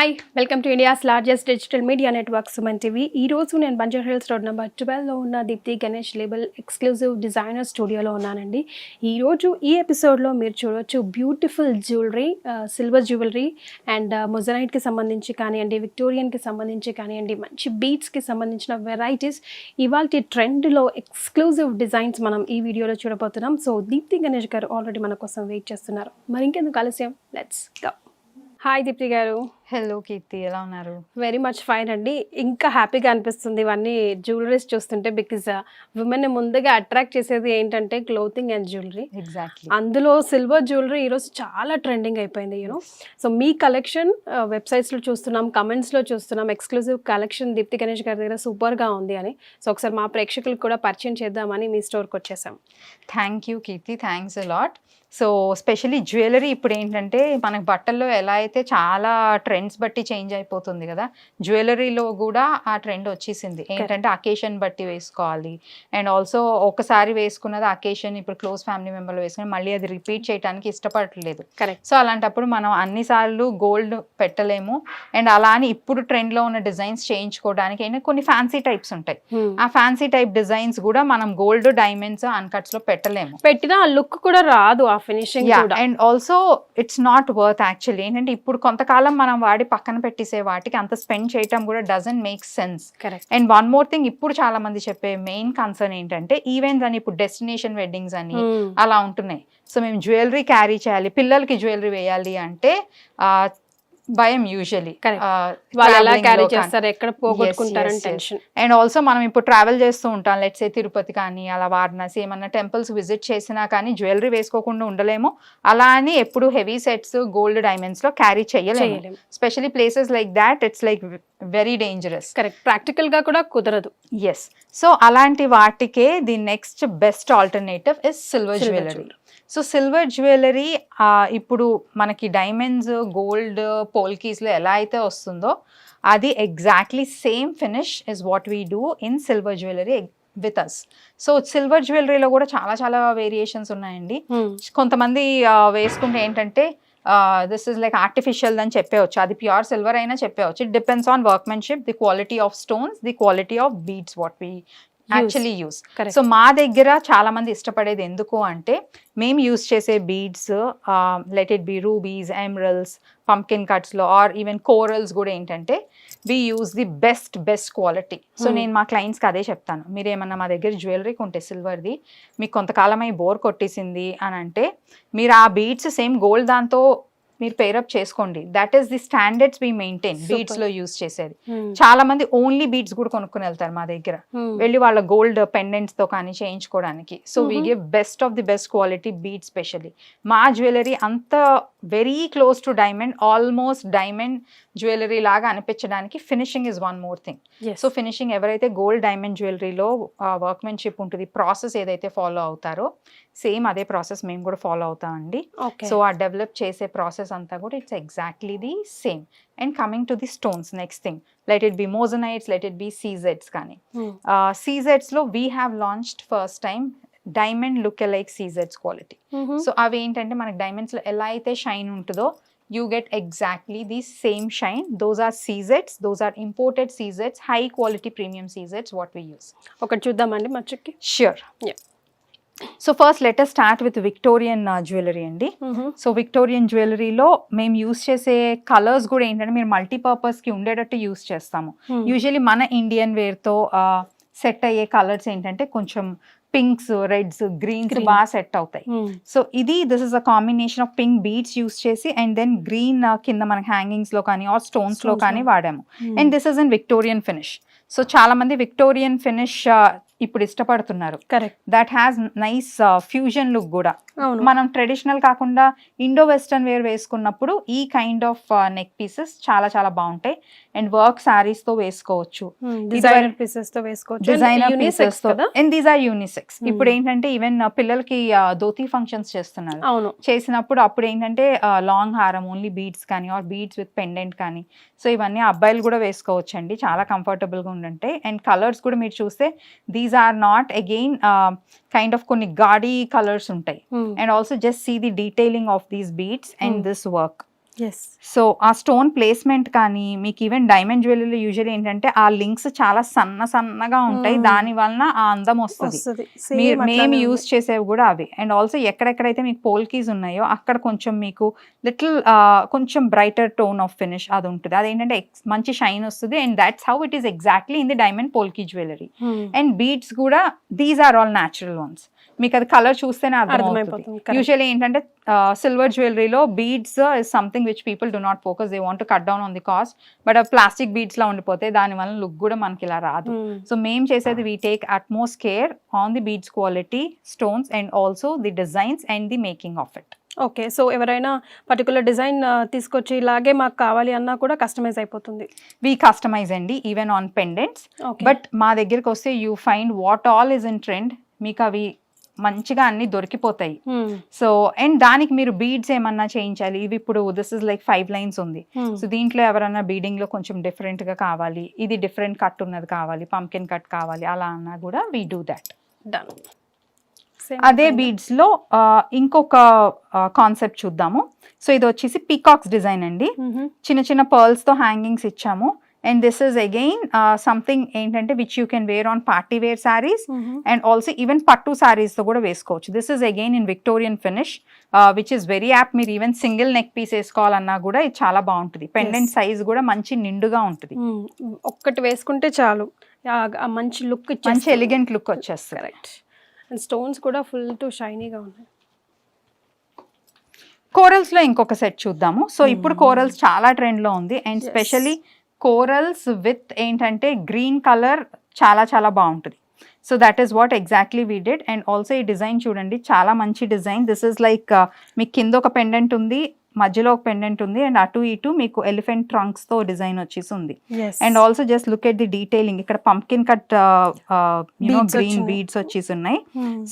Hi welcome to India's largest digital media network Suman TV. ఈ రోజు నేను బంజారా హిల్స్ రోడ్ నెంబర్ 12లో ఉన్న Deepthi Ganesh label exclusive designer స్టూడియోలో ఉన్నానండి. ఈరోజు ఈ ఎపిసోడ్లో మీరు చూడవచ్చు beautiful jewellery, silver jewellery and మొజనైట్కి సంబంధించి కానివ్వండి, విక్టోరియన్కి సంబంధించి కానివ్వండి, మంచి బీట్స్కి సంబంధించిన వెరైటీస్, ఇవాళ ట్రెండ్లో ఎక్స్క్లూజివ్ డిజైన్స్ మనం ఈ వీడియోలో చూడబోతున్నాం. సో దీప్తి గణేష్ గారు ఆల్రెడీ మన కోసం వెయిట్ చేస్తున్నారు. మరి ఇంకెందుకు ఆలస్యం, లెట్స్ గో. హాయ్ దీప్తి గారు. హలో కీర్తి, ఎలా ఉన్నారు? వెరీ మచ్ ఫైన్ అండి. ఇంకా హ్యాపీగా అనిపిస్తుంది ఇవన్నీ జ్యువెలరీస్ చూస్తుంటే, బికాజ్ విమెన్ ముందుగా అట్రాక్ట్ చేసేది ఏంటంటే క్లోతింగ్ అండ్ జ్యువెలరీ. ఎగ్జాక్ట్లీ. అందులో సిల్వర్ జ్యువెలరీ ఈరోజు చాలా ట్రెండింగ్ అయిపోయింది యూనో. సో మీ కలెక్షన్ వెబ్సైట్స్లో చూస్తున్నాం, కమెంట్స్లో చూస్తున్నాం, ఎక్స్క్లూజివ్ కలెక్షన్ దీప్తి గణేష్ గారి దగ్గర సూపర్గా ఉంది అని. సో ఒకసారి మా ప్రేక్షకులకు కూడా పరిచయం చేద్దామని మీ స్టోర్కి వచ్చేసాం. Thank you Keerthi, thanks a lot. So specially jewellery ఇప్పుడు ఏంటంటే మనకు బట్టల్లో ఎలా అయితే చాలా ట్రెండ్స్ బట్టి చేంజ్ అయిపోతుంది కదా, జ్యువెలరీలో కూడా ఆ ట్రెండ్ వచ్చేసింది. ఏంటంటే అకేషన్ బట్టి వేసుకోవాలి, అండ్ ఆల్సో ఒకసారి వేసుకున్నది అకేషన్ ఇప్పుడు క్లోజ్ ఫ్యామిలీ మెంబర్లు వేసుకుని మళ్ళీ అది రిపీట్ చేయడానికి ఇష్టపడట్లేదు. కరెక్ట్. సో అలాంటప్పుడు మనం అన్నిసార్లు గోల్డ్ పెట్టలేము, అండ్ అలా అని ఇప్పుడు ట్రెండ్లో ఉన్న డిజైన్స్ చేయించుకోవడానికి అయినా కొన్ని ఫ్యాన్సీ టైప్స్ ఉంటాయి. ఆ ఫ్యాన్సీ టైప్ డిజైన్స్ కూడా మనం గోల్డ్, డైమండ్స్, అన్కట్స్లో పెట్టలేము. పెట్టినా ఆ లుక్ కూడా రాదు, ఆ ఫినిషింగ్ కూడా. And also it's not worth actually. ఏంటంటే ఇప్పుడు కొంతకాలం మనం వాడి పక్కన పెట్టేసే వాటికి అంత స్పెండ్ చేయటం కూడా doesn't make sense. And one more thing, ఇప్పుడు చాలా మంది చెప్పే మెయిన్ కన్సర్న్ ఏంటంటే ఈవెంట్స్ అని, ఇప్పుడు డెస్టినేషన్ వెడ్డింగ్స్ అని అలా ఉంటున్నాయి. సో మేము జ్యువెలరీ క్యారీ చేయాలి, పిల్లలకి జ్యువెలరీ వేయాలి అంటే భయం యూజువలీ. వాళ్ళు ఎలా క్యారీ చేస్తారు, ఎక్కడ పోగొట్టుకుంటారని టెన్షన్. అండ్ ఆల్సో మనం ఇప్పుడు ట్రావెల్ చేస్తూ ఉంటాం, లెట్స్ సే తిరుపతి కానీ అలా వారణాసి ఏమన్నా టెంపుల్స్ విజిట్ చేసినా కానీ జ్యువెలరీ వేసుకోకుండా ఉండలేము. అలా అని ఎప్పుడు హెవీ సెట్స్ గోల్డ్, డైమండ్స్ లో క్యారీ చేయలేము. Specially places like that it's like very dangerous. Correct. Practical గా కూడా కుదరదు. ఎస్. సో అలాంటి వాటికే the next best alternative is silver jewellery. So silver jewellery ఇప్పుడు మనకి డైమండ్స్, గోల్డ్, పోల్కీస్లో ఎలా అయితే వస్తుందో అది exactly same finish is what we do in silver jewellery with us. So silver జ్యువెలరీలో కూడా చాలా చాలా వేరియేషన్స్ ఉన్నాయండి. కొంతమంది వేసుకుంటే ఏంటంటే దిస్ ఇస్ లైక్ ఆర్టిఫిషియల్ అని చెప్పవచ్చు, అది ప్యూర్ సిల్వర్ అయినా చెప్పవచ్చు. It depends on workmanship, the quality of stones, the quality of beads what we actually use. So మా దగ్గర చాలా మంది ఇష్టపడేది ఎందుకు అంటే, మేము యూస్ చేసే beads let it be rubies, emeralds, pumpkin కట్స్లో ఆర్ ఈవెన్ కోరల్స్ కూడా ఏంటంటే we use the best quality. So నేను మా క్లయింట్స్కి అదే చెప్తాను, మీరు ఏమన్నా మా దగ్గర జ్యువెలరీ కొంటే సిల్వర్ది మీకు కొంతకాలమై బోర్ కొట్టేసింది అని అంటే మీరు ఆ బీడ్స్ సేమ్ గోల్డ్ దాంతో మీరు పేరప్ చేసుకోండి. That is the standards we maintain beads లో యూస్ చేసేది. చాలా మంది ఓన్లీ బీడ్స్ కూడా కొనుక్కుని వెళ్తారు మా దగ్గర, వెళ్ళి వాళ్ళ గోల్డ్ పెండెంట్స్ తో కానీ చేయించుకోవడానికి. So we give best of the best quality beads. Specially మా జ్యువెలరీ అంత very close to diamond, almost diamond jewellery లాగా అనిపించడానికి finishing is one more thing. So finishing ఎవరైతే గోల్డ్, డైమండ్ జ్యువెలరీలో వర్క్మెన్షిప్ ఉంటుంది, ప్రాసెస్ ఏదైతే ఫాలో అవుతారో సేమ్ అదే ప్రాసెస్ మేము కూడా ఫాలో అవుతామండి. సో ఆ డెవలప్ చేసే ప్రాసెస్ అంతా కూడా it's exactly the same. And coming to the stones, next thing let it B moissanites, let it be సీజెడ్స్. కానీ సీజెడ్స్ లో we have launched first time diamond look alike సీజెడ్స్ క్వాలిటీ. సో అవి ఏంటంటే మనకి డైమండ్స్ లో ఎలా అయితే షైన్ ఉంటుందో you get exactly the same shine. Those are CZs, those are imported CZs, high quality premium CZs what we use. ఒకటి చూద్దామండి మచ్చుకి. Sure. Yeah. So first let us start with Victorian jewellery అండి. So Victorian జ్యువెలరీలో మేము use చేసే colours కూడా ఏంటంటే మీరు మల్టీపర్పస్కి ఉండేటట్టు use చేస్తాము. యూజువలీ మన ఇండియన్ వేర్తో సెట్ అయ్యే కలర్స్ ఏంటంటే కొంచెం పింక్స్, రెడ్స్, గ్రీన్స్ బాగా సెట్ అవుతాయి. So this is a combination of pink beads use చేసి అండ్ దెన్ గ్రీన్ కింద మనకి హ్యాంగింగ్స్ లో కానీ ఆర్ స్టోన్స్ లో కానీ వాడాము. And this is in Victorian finish. So చాలా మంది విక్టోరియన్ ఫినిష్ ఇప్పుడు ఇష్టపడుతున్నారు. Correct. That has nice fusion look కూడా. మనం ట్రెడిషనల్ కాకుండా ఇండో వెస్టర్న్ వేర్ వేసుకున్నప్పుడు ఈ కైండ్ ఆఫ్ నెక్ పీసెస్ చాలా చాలా బాగుంటాయి. అండ్ వర్క్ సారీస్ తో వేసుకోవచ్చు, డిజైనర్ పీసెస్ తో వేసుకోవచ్చు, డిజైనర్ పీసెస్ తో. And these are unisex. ఇప్పుడు ఏంటంటే ఈవెన్ పిల్లలకి ధోతి ఫంక్షన్స్ చేస్తున్నారు, చేసినప్పుడు అప్పుడు ఏంటంటే లాంగ్ హారం ఓన్లీ బీడ్స్ కానీ ఆర్ బీడ్స్ విత్ పెండెంట్ కానీ, సో ఇవన్నీ అబ్బాయిలు కూడా వేసుకోవచ్చు అండి, చాలా కంఫర్టబుల్ గా ఉండంటే. అండ్ కలర్స్ కూడా మీరు చూస్తే these are not again kind of కొన్ని గాడీ కలర్స్ ఉంటాయి. And also just see the detailing of these beads and this work. Yes so ఆ స్టోన్ ప్లేస్మెంట్ కానీ మీకు ఈవెన్ డైమండ్ జ్యువెలరీ యూజువల్లీ ఏంటంటే ఆ లింక్స్ చాలా సన్నగా ఉంటాయి, దాని వలన ఆ అందం వస్తుంది. మేము యూజ్ చేసేవి కూడా అవి. అండ్ ఆల్సో ఎక్కడెక్కడైతే మీకు పోల్కీస్ ఉన్నాయో అక్కడ కొంచెం మీకు లిటిల్ కొంచెం బ్రైటర్ టోన్ ఆఫ్ ఫినిష్ అది ఉంటుంది. అదేంటంటే మంచి షైన్ వస్తుంది. And that's how it is exactly in the diamond polki jewellery. And beads కూడా these are all natural ones. మీకు అది కలర్ చూస్తేనే అర్థమైపోతుంది. యూజువల్లీ ఏంటంటే సిల్వర్ జ్యువెలరీలో beads is something which people do not focus, they want to cut down on the cost, but plastic beads లా ఉండిపోతే దాని వల్ల లుక్ కూడా మనకి ఇలా రాదు. సో మేము చేసేది we take utmost care on the beads quality, stones and also the designs and the making of it. Okay, so ఎవరైనా పర్టికులర్ డిజైన్ తీసుకొచ్చి ఇలాగే మాకు కావాలి అన్నా కూడా కస్టమైజ్ అయిపోతుంది. వీ కస్టమైజ్ అండి ఈవెన్ ఆన్ పెండెంట్స్. బట్ మా దగ్గరికి వస్తే you find what all is in trend, మీకు అవి మంచిగా అన్ని దొరికిపోతాయి. సో అండ్ దానికి మీరు బీడ్స్ ఏమన్నా చేయించాలి, ఇవి ఇప్పుడు దిస్ ఇస్ లైక్ 5 లైన్స్ ఉంది. సో దీంట్లో ఎవరన్నా బీడింగ్ లో కొంచెం డిఫరెంట్ గా కావాలి, ఇది డిఫరెంట్ కట్ ఉన్నది కావాలి, పంకిన్ కట్ కావాలి, అలా అన్నా కూడా వీ డూ దాట్. డన్. అదే బీడ్స్ లో ఇంకొక కాన్సెప్ట్ చూద్దాము. సో ఇది వచ్చేసి పీకాక్స్ డిజైన్ అండి. చిన్న చిన్న పర్ల్స్ తో హ్యాంగింగ్స్ ఇచ్చాము. And this is again something ఏంటంటే which you can wear on party wear sarees and also even pattu sarees తో కూడా వేసుకోవచ్చు. This is again in Victorian finish which is very apt. మీరు ఈవెన్ సింగిల్ నెక్ పీస్ వేసుకోవాలన్నా కూడా ఇది చాలా బాగుంటుంది. Pendant size కూడా మంచి నిండుగా ఉంటుంది. ఒక్కటి వేసుకుంటే చాలు మంచి లుక్, మంచి ఎలిగెంట్ లుక్ వచ్చేస్తుంది. కరెక్ట్. అండ్ స్టోన్స్ కూడా ఫుల్ టు షైనీగా ఉన్నాయి. కోరల్స్ లో ఇంకొక సెట్ చూద్దాము. సో ఇప్పుడు కోరల్స్ చాలా ట్రెండ్ లో ఉంది. అండ్ స్పెషలీ కోరల్స్ విత్ ఏంటంటే గ్రీన్ కలర్ చాలా బాగుంటుంది. So that is what exactly we did. And also ఈ డిజైన్ చూడండి, చాలా మంచి డిజైన్. దిస్ ఇస్ లైక్ మీకు కింద ఒక పెండెంట్ ఉంది, మధ్యలో ఒక పెండెంట్ ఉంది, అండ్ అటు ఇటు మీకు ఎలిఫెంట్ ట్రంక్స్ తో డిజైన్ వచ్చేసి ఉంది. And also just look at the detailing, ఇక్కడ పంప్కిన్ కట్ గ్రీన్ బీడ్స్ వచ్చేసి ఉన్నాయి.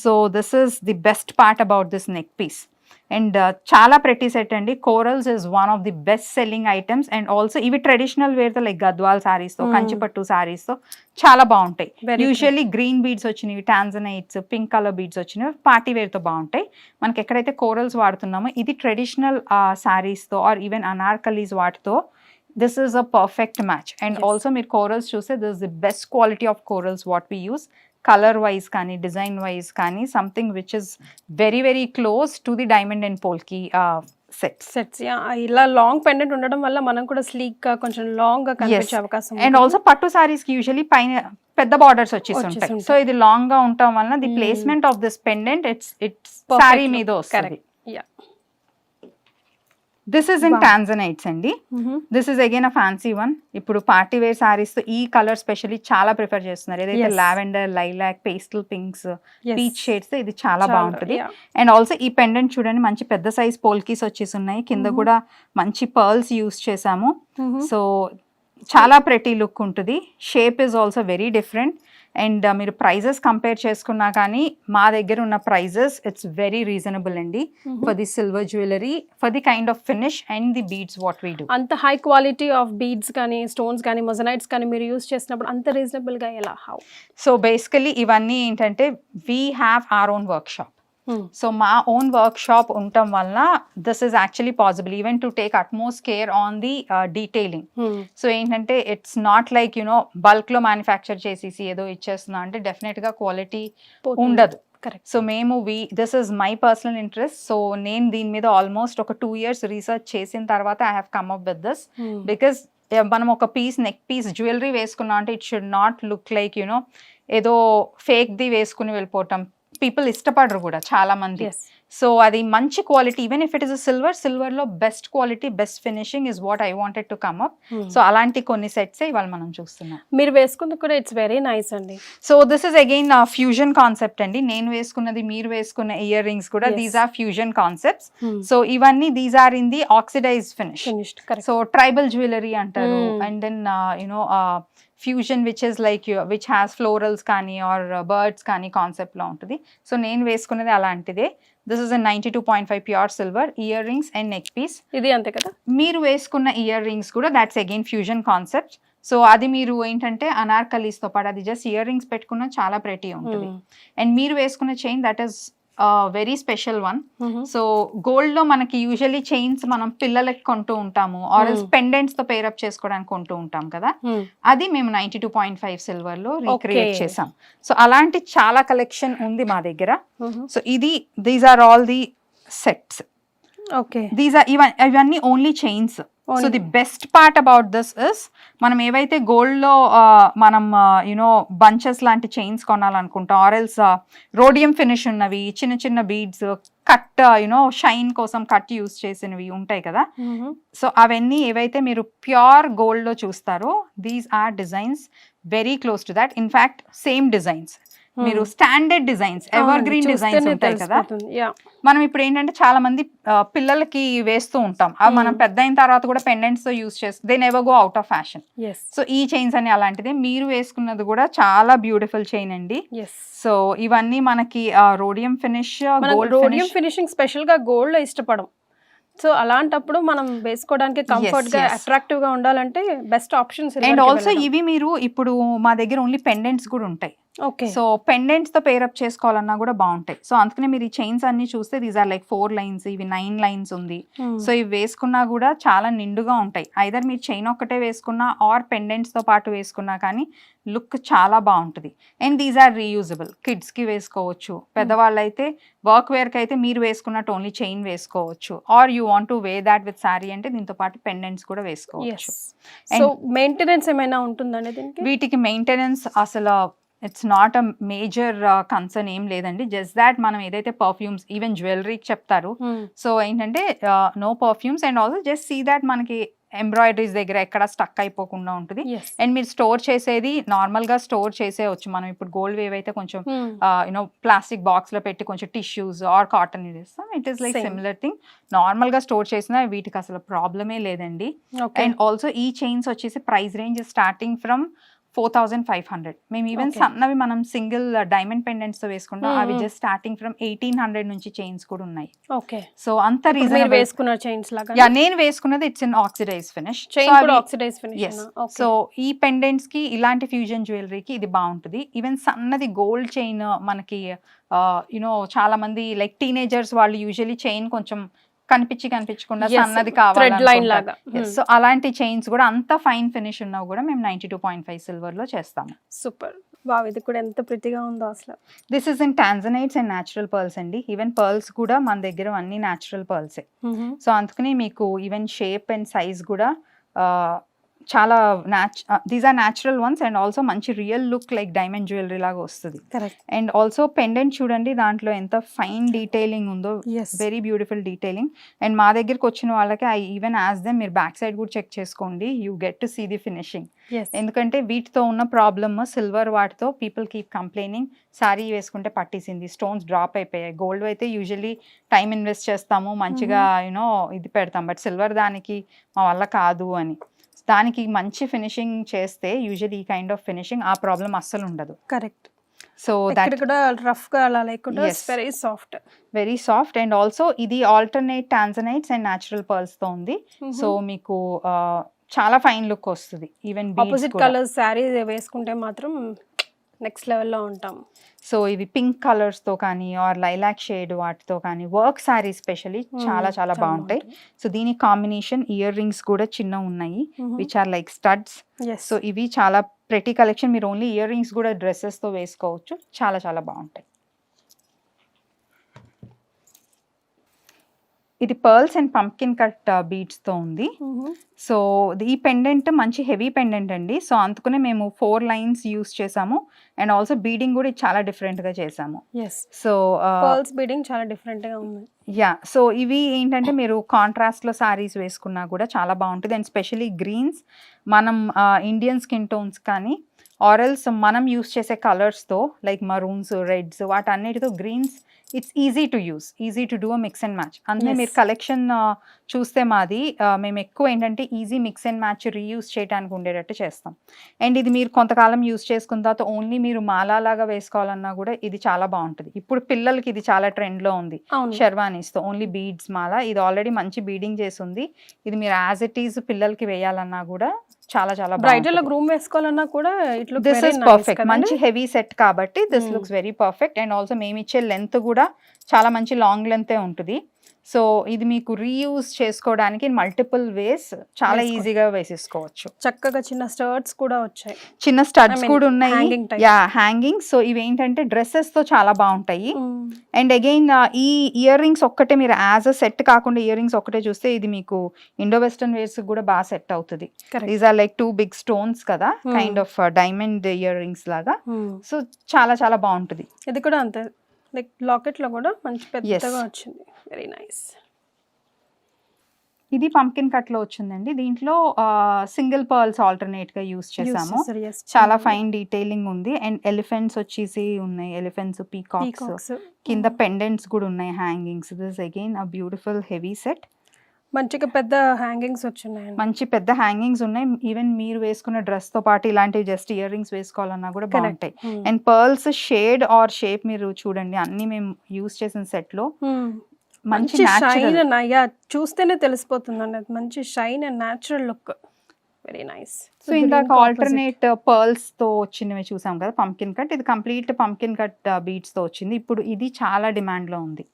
So this is the best part about this neck piece. And చాలా ప్రెటీ సెట్ అండి. Corals is one of the best selling items. And also ఇవి traditional wear తో like Gadwal saris తో, Kanchipattu saris తో చాలా బాగుంటాయి. యూజువల్లీ గ్రీన్ బీడ్స్ వచ్చినవి, tanzanites, pink colour beads వచ్చినవి పార్టీ వేర్ తో బాగుంటాయి. మనకి ఎక్కడైతే కోరల్స్ వాడుతున్నామో ఇది ట్రెడిషనల్ సారీస్ తో ఆర్ ఈవెన్ అనార్కలీస్ వాటితో this is a perfect match. And also మీరు కోరల్స్ చూస్తే this is the best quality of corals what we use. Colour wise కానీ డిజైన్ వైజ్ కానీ something which is very close to the diamond and polki sets. ఇలా long pendant ఉండడం వల్ల మనం కూడా sleek గా కొంచెం లాంగ్ గా కనిపించే అవకాశం. అండ్ ఆల్సో పట్టు సారీస్ కి యూజువల్లీ పైన పెద్ద బార్డర్స్ వచ్చేసి ఉంటాయి. సో ఇది లాంగ్ గా ఉండటం వల్ల the placement of this pendant it's sorry మీద వస్తుంది. దిస్ ఇస్ ఇన్ టాంజనైట్స్ అండి. This is again a fancy one. ఇప్పుడు పార్టీ వేర్ సారీస్ తో ఈ కలర్ స్పెషల్లీ చాలా ప్రిఫర్ చేస్తున్నారు. ఏదైతే lavender, lilac, pastel pinks, peach shades ఇది చాలా బాగుంటుంది. అండ్ ఆల్సో ఈ పెండెంట్ చూడండి, మంచి పెద్ద సైజ్ పోల్కీస్ వచ్చేసి ఉన్నాయి. కింద కూడా మంచి పర్ల్స్ యూస్ చేసాము. సో చాలా ప్రెటీ లుక్ ఉంటుంది. Shape is also very different. And మీరు ప్రైజెస్ కంపేర్ చేసుకున్నా కానీ మా దగ్గర ఉన్న ప్రైజెస్ ఇట్స్ వెరీ రీజనబుల్ అండి for the silver jewellery, for the kind of finish and the beads what we do. అంత హై క్వాలిటీ ఆఫ్ బీడ్స్ కానీ stones కానీ మొజనైట్స్ కానీ మీరు యూస్ చేసినప్పుడు అంత రీజనబుల్ గా ఎలా? హౌ? సో బేసికలీ ఇవన్నీ ఏంటంటే we have our own workshop. So మా ఓన్ వర్క్ షాప్ ఉండటం వలన this is actually possible even to take utmost care on the detailing. So ఏంటంటే it's not like you know bulk లో manufacture చేసేసి ఏదో ఇచ్చేస్తున్నా అంటే డెఫినెట్ గా క్వాలిటీ ఉండదు. సో మేము this is my personal interest. So నేను దీని మీద ఆల్మోస్ట్ ఒక 2 years రీసెర్చ్ చేసిన తర్వాత I have come up with this. Because మనం ఒక పీస్ నెక్ పీస్ జ్యువెలరీ వేసుకున్నాం అంటే it should not look like you know ఏదో ఫేక్ ది వేసుకుని వెళ్ళిపోవటం. పీపుల్ ఇష్టపడరు కూడా చాలా మంది. సో అది మంచి quality, even if it is silver లో best quality, best finishing is what I wanted to come up. So అలాంటి కొన్ని సెట్స్ ఇవాళ మనం చూస్తున్నాం. మీరు వేసుకుంది కూడా ఇట్స్ వెరీ నైస్ అండి. So this is again fusion concept అండి. నేను వేసుకున్నది, మీరు వేసుకున్న ఇయర్ రింగ్స్ కూడా these are fusion concepts. So ఇవన్నీ these are in the oxidised finish. So tribal jewellery అంటారు. And then you know fusion which is like which has florals కానీ or birds కానీ కాన్సెప్ట్ లో ఉంటుంది. సో నేను వేసుకున్నది అలాంటిదే. This is 92.5 pure silver earrings and neck piece. ఇది అంతే కదా. మీరు వేసుకున్న ఇయర్ రింగ్స్ కూడా that's again fusion concept. So అది మీరు ఏంటంటే అనార్కలీస్ తో పాటు అది జస్ట్ ఇయర్ రింగ్స్ పెట్టుకున్న చాలా ప్రెటీ ఉంటుంది. అండ్ మీరు వేసుకున్న chain that is very special one. So gold లో మనకి యూజువల్లీ చైన్స్ మనం పిల్లలకి కొంటూ ఉంటాము, ఆర్ పెండెంట్స్ తో పేరప్ చేసుకోవడానికి కొంటూ ఉంటాం కదా, అది మేము 92.5 సిల్వర్ లో రీక్రియేట్ చేసాం. సో అలాంటి చాలా కలెక్షన్ ఉంది మా దగ్గర. So these are all the sets. Okay, ఇవన్నీ only chains. So the best part about this is, మనం ఏవైతే గోల్డ్ లో మనం యునో బంచెస్ లాంటి చైన్స్ కొనాలనుకుంటాం, ఆర్ఎల్స్ రోడియం ఫినిష్ ఉన్నవి చిన్న చిన్న బీడ్స్, కట్ యునో షైన్ కోసం కట్ యూస్ చేసినవి ఉంటాయి కదా. సో అవన్నీ ఏవైతే మీరు ప్యూర్ గోల్డ్ లో చూస్తారో, these are designs very close to that. In fact same designs, మీరు standard designs, evergreen designs ఉంటాయి కదా. మనం ఇప్పుడు ఏంటంటే చాలా మంది పిల్లలకి వేస్తూ ఉంటాం, అవి మనం పెద్ద అయిన తర్వాత కూడా పెండెంట్స్ తో యూస్ చేస్తే they never go out of fashion. So ఈ చైన్స్ అని అలాంటిది, మీరు వేసుకున్నది కూడా చాలా బ్యూటిఫుల్ చైన్ అండి. సో ఇవన్నీ మనకి rhodium finish, rhodium finishing special గా గోల్డ్ లో ఇష్టపడం. సో అలాంటప్పుడు మనం వేసుకోవడానికి కంఫర్ట్ గా అట్రాక్టివ్ గా ఉండాలంటే బెస్ట్ ఆప్షన్స్. అండ్ ఆల్సో ఇవి మీరు ఇప్పుడు మా దగ్గర ఓన్లీ పెండెంట్స్ కూడా ఉంటాయి. సో పెండెంట్స్ తో పేరప్ చేసుకోవాలన్నా కూడా బాగుంటాయి. సో అందుకనే మీరు ఈ చైన్స్ అన్ని చూస్తే దీస్ ఆర్ లైక్ 4 లైన్స్, ఇవి 9 లైన్స్ ఉంది. సో ఇవి వేసుకున్నా కూడా చాలా నిండుగా ఉంటాయి. ఐదర్ మీరు చైన్ ఒక్కటే వేసుకున్నా ఆర్ పెండెంట్స్ తో పాటు వేసుకున్నా కానీ లుక్ చాలా బాగుంటుంది. And these are reusable, kids కి వేసుకోవచ్చు, పెద్దవాళ్ళు అయితే వర్క్ వేర్ కి అయితే మీరు వేసుకున్నట్టు ఓన్లీ చైన్ వేసుకోవచ్చు, or you want to wear that with sari అంటే దీంతో పాటు పెండెంట్స్ కూడా వేసుకోవచ్చు. సో మెయింటెనెన్స్ ఏమైనా ఉంటుందండి దీనికి? వీటికి మెయింటెనెన్స్ అసలు it's not a major concern ఏం లేదండి. జస్ట్ దాట్ మనం ఏదైతే పర్ఫ్యూమ్స్ ఈవెన్ జ్యువెలరీకి చెప్తారు, సో ఏంటంటే no perfumes. And also just see that మనకి ఎంబ్రాయిడరీస్ దగ్గర ఎక్కడ స్టక్ అయిపోకుండా ఉంటుంది. అండ్ మీరు స్టోర్ చేసేది నార్మల్ గా స్టోర్ చేసేయచ్చు. మనం ఇప్పుడు గోల్డ్ వేవ్ అయితే కొంచెం యూనో ప్లాస్టిక్ బాక్స్ లో పెట్టి కొంచెం టిష్యూస్ ఆర్ కాటన్ ఇస్తాం. It is like similar thing. Normal గా స్టోర్ చేసిన వీటికి అసలు ప్రాబ్లమే లేదండి. అండ్ ఆల్సో ఈ చైన్స్ వచ్చేసి ప్రైస్ రేంజ్ స్టార్టింగ్ ఫ్రమ్ 4,500. మేము ఈవెన్ సన్నవి మనం సింగిల్ డైమండ్ పెండెంట్స్ తో వేసుకుంటాం, అవి జస్ట్ స్టార్టింగ్ ఫ్రమ్ 1,800 నుంచి చైన్స్ కూడా ఉన్నాయి. ఓకే, సో అంత రీజన్ వేసుకున్న చైన్స్ లాగా. యా, నేను వేసుకున్నది it's in oxidise finish. So ఈ పెండెంట్స్ కి ఇలాంటి ఫ్యూజన్ జ్యువెలరీకి ఇది బాగుంటుంది. ఈవెన్ సన్నది గోల్డ్ చైన్ మనకి యునో చాలా మంది లైక్ టీనేజర్స్ వాళ్ళు యూజువల్లీ చైన్ కొంచెం కనిపించకుండా సన్నది కావాలి. సో అలాంటి చైన్స్ కూడా అంత ఫైన్ ఫినిష్ ఉన్నవి కూడా మేము 92.5 సిల్వర్ లో చేస్తాము. సూపర్, వావ్, ఇది కూడా ఎంత ప్రిటిగా ఉందో అసలు. This is in tanzanites and natural pearls అండి. ఈవెన్ పర్ల్స్ కూడా మన దగ్గర అన్ని న్యాచురల్ పర్ల్సే. సో అందుకని మీకు ఈవెన్ షేప్ అండ్ సైజ్ కూడా చాలా these are natural ones. And also మంచి real look like diamond jewellery లాగా వస్తుంది. అండ్ ఆల్సో పెండెంట్ చూడండి, దాంట్లో ఎంత ఫైన్ డీటెయిలింగ్ ఉందో, వెరీ బ్యూటిఫుల్ డీటెయిలింగ్. అండ్ మా దగ్గరకు వచ్చిన వాళ్ళకి ఐ ఈవెన్ యాజ్ దెమ్ మీరు బ్యాక్ సైడ్ కూడా చెక్ చేసుకోండి, you get to see the finishing. ఎందుకంటే వీటితో ఉన్న ప్రాబ్లమ్ సిల్వర్ వాటితో పీపుల్ కీప్ కంప్లైనింగ్, సారీ వేసుకుంటే పట్టేసింది, స్టోన్స్ డ్రాప్ అయిపోయాయి. గోల్డ్ అయితే యూజువల్లీ టైం ఇన్వెస్ట్ చేస్తాము, మంచిగా యూనో ఇది పెడతాం, బట్ సిల్వర్ దానికి మా వల్ల కాదు అని. దానికి మంచి ఫినిషింగ్ చేస్తే యూజువల్లీ ఈ కైండ్ ఆఫ్ ఫినిషింగ్ ఆ ప్రాబ్లం అస్సలు ఉండదు. కరెక్ట్. సో దట్ కూడా రఫ్ గా అలా లేకుండా very soft, very soft. And also ఇది alternate tanzanites and natural pearls తో ఉంది. సో మీకు చాలా ఫైన్ లుక్ వస్తుంది. ఈవెన్ ఆపోజిట్ కలర్స్ శారీ వేసుకుంటే మాత్రం నెక్స్ట్ లెవెల్లో ఉంటాం. సో ఇవి పింక్ కలర్స్ తో కానీ ఆర్ లైలాక్ షేడ్ వాటితో కానీ వర్క్ శారీ స్పెషల్లీ చాలా చాలా బాగుంటాయి. సో దీని కాంబినేషన్ ఇయర్ రింగ్స్ కూడా చిన్న ఉన్నాయి, which are like studs. So ఇవి చాలా ప్రెటీ కలెక్షన్. మీరు ఓన్లీ ఇయర్ రింగ్స్ కూడా డ్రెస్సెస్ తో వేసుకోవచ్చు, చాలా చాలా బాగుంటాయి. ఇది pearls and pumpkin cut beads తో ఉంది. సో ఈ పెండెంట్ మంచి హెవీ పెండెంట్ అండి. సో అందుకనే మేము 4 లైన్స్ యూస్ చేసాము. అండ్ ఆల్సో బీడింగ్ కూడా చాలా డిఫరెంట్ గా చేసాము. సో పర్ల్స్ బీడింగ్ చాలా డిఫరెంట్ గా ఉంది. యా, సో ఇవి ఏంటంటే మీరు కాంట్రాస్ట్ లో సారీస్ వేసుకున్నా కూడా చాలా బాగుంటుంది. అండ్ స్పెషలీ గ్రీన్స్, మనం ఇండియన్ స్కిన్ టోన్స్ కానీ ఆరల్స్ మనం యూస్ చేసే కలర్స్తో లైక్ మరూన్స్, రెడ్స్, వాటన్నిటితో greens it's easy to use, easy to do mix and match. అందుకే మీరు కలెక్షన్ చూస్తే మాది మేము ఎక్కువ ఏంటంటే easy mix and match reuse చేయడానికి ఉండేటట్టు చేస్తాం. అండ్ ఇది మీరు కొంతకాలం యూస్ చేసుకున్న తర్వాత ఓన్లీ మీరు మాలాగా వేసుకోవాలన్నా కూడా ఇది చాలా బాగుంటుంది. ఇప్పుడు పిల్లలకి ఇది చాలా ట్రెండ్లో ఉంది, షెర్వానీస్తో ఓన్లీ బీడ్స్ మాల. ఇది ఆల్రెడీ మంచి బీడింగ్ చేసి ఉంది. ఇది మీరు యాజ్ ఇట్ ఈజ్ పిల్లలకి వేయాలన్నా కూడా చాలా చాలా బ్రైడల్ లో గ్రూమ్ వేసుకోవాలన్నా కూడా it look this is perfect. మంచి హెవీ సెట్ కాబట్టి this looks very perfect. And also మేము ఇచ్చే లెంత్ కూడా చాలా మంచి లాంగ్ లెంతే ఉంటుంది. సో ఇది మీకు రీయూజ్ చేసుకోవడానికి మల్టిపుల్ వేస్ చాలా ఈజీగా వేసేసుకోవచ్చు. చక్కగా చిన్న స్టర్ట్స్ కూడా వచ్చాయి, చిన్న స్టడ్స్ కూడా ఉన్నాయి. hanging type. Yeah, hanging. So ఇవి ఏంటంటే డ్రెస్సెస్ తో చాలా బాగుంటాయి. అండ్ అగైన్ ఈ ఇయర్ రింగ్స్ ఒక్కటే మీరు యాజ్ అ సెట్ కాకుండా ఇయర్ రింగ్స్ ఒక్కటే చూస్తే ఇది మీకు ఇండో వెస్టర్న్ వేర్స్ కూడా బాగా సెట్ అవుతుంది. These are like 2 big stones కదా, kind of diamond ear rings లాగా. సో చాలా చాలా బాగుంటుంది. ఇది కూడా అంతే, లైక్ లాకెట్ లో కూడా మంచి పెద్దగా వచ్చింది, వెరీ నైస్. ఇది పంకిన్ కట్ లో వచ్చిందండి. దీంట్లో సింగిల్ పర్ల్స్ ఆల్టర్నేట్ గా యూస్ చేసాము. చాలా ఫైన్ డీటెయిలింగ్ ఉంది. అండ్ ఎలిఫెంట్స్ వచ్చేసి ఉన్నాయి, ఎలిఫెంట్స్, పీకాక్స్, కింద పెండెంట్స్ కూడా ఉన్నాయి, hangings. This again a beautiful heavy set. మంచిగా పెద్ద హ్యాంగింగ్స్ వచ్చున్నాయి, మంచి పెద్ద హ్యాంగింగ్స్ ఉన్నాయి. ఈవెన్ మీరు వేసుకున్న డ్రెస్ తో పాటు ఇలాంటివి జస్ట్ ఇయర్ రింగ్స్ వేసుకోవాలన్నా కూడా బాగుంటాయి. And pearls shade are shape మీరు చూడండి, అన్ని మేము యూస్ చేసిన సెట్ లో మంచి షైన్ అయ్యా, చూస్తేనే తెలిసిపోతుందండి, మంచి shine and natural look, very nice. So ఇందాక ఆల్టర్నేట్ పర్ల్స్ తో వచ్చినవి చూసాం కదా, పంకిన్ కట్. ఇది కంప్లీట్ పంకిన్ కట్ బీడ్స్ తో వచ్చింది. ఇప్పుడు ఇది చాలా డిమాండ్ లో ఉంది.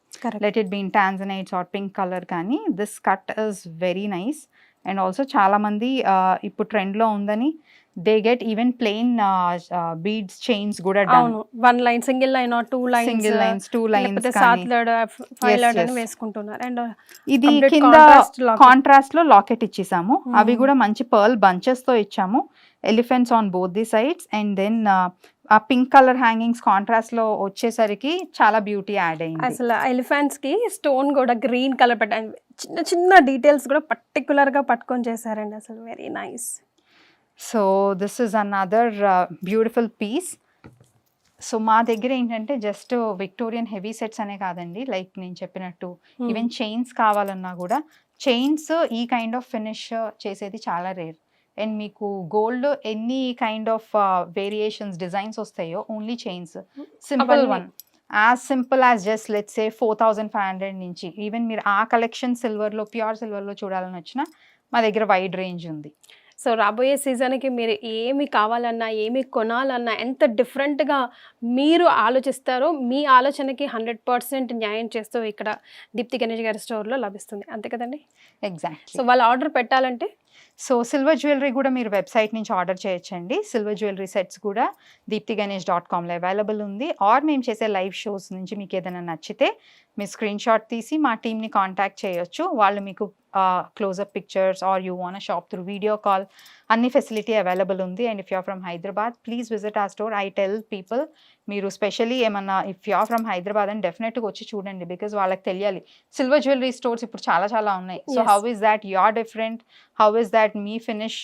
Let it be in tanzanites or pink colour, కానీ this cut is very nice. And also చాలా మంది ఇప్పుడు ట్రెండ్ లో ఉందని they get even plain beads chains కూడా done. 1 line, single line or 2 lines, single lines, 2 lines, 7 line, 5 line అని వేసుకుంటున్నారు. And ఇది కింద కాంట్రాస్ట్ లో లాకెట్ ఇచ్చేసాము. అవి కూడా మంచి పర్ల్ బంచెస్ తో ఇచ్చాము, elephants on both the sides. And then ఆ పింక్ కలర్ హ్యాంగింగ్స్ కాంట్రాస్ట్ లో వచ్చేసరికి చాలా బ్యూటీ యాడ్ అయింది. అసలు ఎలిఫెంట్స్ కి స్టోన్ కూడా గ్రీన్ కలర్ పెట్టండి, చిన్న చిన్న డీటెయిల్స్ కూడా పర్టికులర్ గా పట్టుకొని చేశారండి, అసలు very nice. So this is another beautiful piece. So మా దగ్గర ఏంటంటే జస్ట్ విక్టోరియన్ హెవీ సెట్స్ అనే కాదండి, లైక్ నేను చెప్పినట్టు ఈవెన్ చైన్స్ కావాలన్నా కూడా చైన్స్ ఈ కైండ్ ఆఫ్ ఫినిష్ చేసేది చాలా రేర్. అండ్ మీకు గోల్డ్ ఎన్ని కైండ్ ఆఫ్ వేరియేషన్స్ డిజైన్స్ వస్తాయో, only chains simple one, as simple as just let's say 4500 నుంచి ఈవెన్ మీరు ఆ కలెక్షన్ సిల్వర్లో, ప్యూర్ సిల్వర్లో చూడాలని వచ్చినా మా దగ్గర వైడ్ రేంజ్ ఉంది. సో రాబోయే సీజన్కి మీరు ఏమి కావాలన్నా, ఏమి కొనాలన్నా, ఎంత డిఫరెంట్గా మీరు ఆలోచిస్తారో మీ ఆలోచనకి 100% న్యాయం చేస్తూ ఇక్కడ దీప్తి గణేష్ గారి స్టోర్లో లభిస్తుంది, అంతే కదండి? ఎగ్జాక్ట్. సో వాళ్ళు ఆర్డర్ పెట్టాలంటే సో సిల్వర్ జ్యువెలరీ కూడా మీరు వెబ్సైట్ నుంచి ఆర్డర్ చేయొచ్చండి. సిల్వర్ జ్యువెలరీ సెట్స్ కూడా deeptiganesh.comలో అవైలబుల్ ఉంది. ఆర్ మేము చేసే లైవ్ షోస్ నుంచి మీకు ఏదైనా నచ్చితే మీ స్క్రీన్ షాట్ తీసి మా టీమ్ని కాంటాక్ట్ చేయొచ్చు. వాళ్ళు మీకు close up pictures or you want shop through video call, అన్ని ఫెసిలిటీ అవైలబుల్ ఉంది. And if you are from Hyderabad please visit a store. I tell people, మీరు స్పెషల్లీ ఏమన్నా if you are from Hyderabad అని డెఫినెట్గా వచ్చి చూడండి, బికాజ్ వాళ్ళకి తెలియాలి సిల్వర్ జ్యువెలరీ స్టోర్స్ ఇప్పుడు చాలా చాలా ఉన్నాయి. So how is that your different, how is that మీ ఫినిష్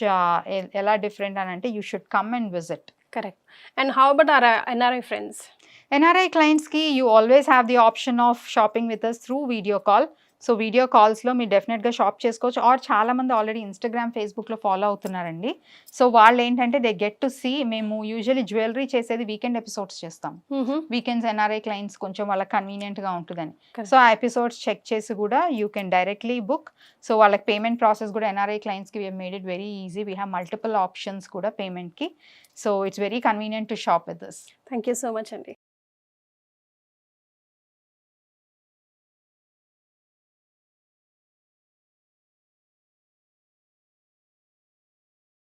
ఎలా డిఫరెంట్ అని అంటే you should come and visit. Correct. And how about our NRI friends? NRI clients ki you always have the option of shopping with us through video call. So video కాల్స్లో మీరు డెఫినెట్గా shop చేసుకోవచ్చు. Or చాలామంది already Instagram, ఫేస్బుక్లో follow అవుతున్నారండి. So వాళ్ళు ఏంటంటే they get to see, మేము యూజువల్లీ జ్యువెలరీ చేసేది వీకెండ్ ఎపిసోడ్స్ చేస్తాం. వీకెండ్స్ NRI క్లయింట్స్ కొంచెం వాళ్ళకి కన్వీనియంట్గా ఉంటుందని. సో ఆ ఎపిసోడ్స్ చెక్ చేసి కూడా you can directly book. So వాళ్ళకి పేమెంట్ ప్రాసెస్ కూడా NRI క్లయింట్స్కి we made it very easy. We have multiple options కూడా పేమెంట్కి. So it's very convenient to shop with this. Thank you so much అండి.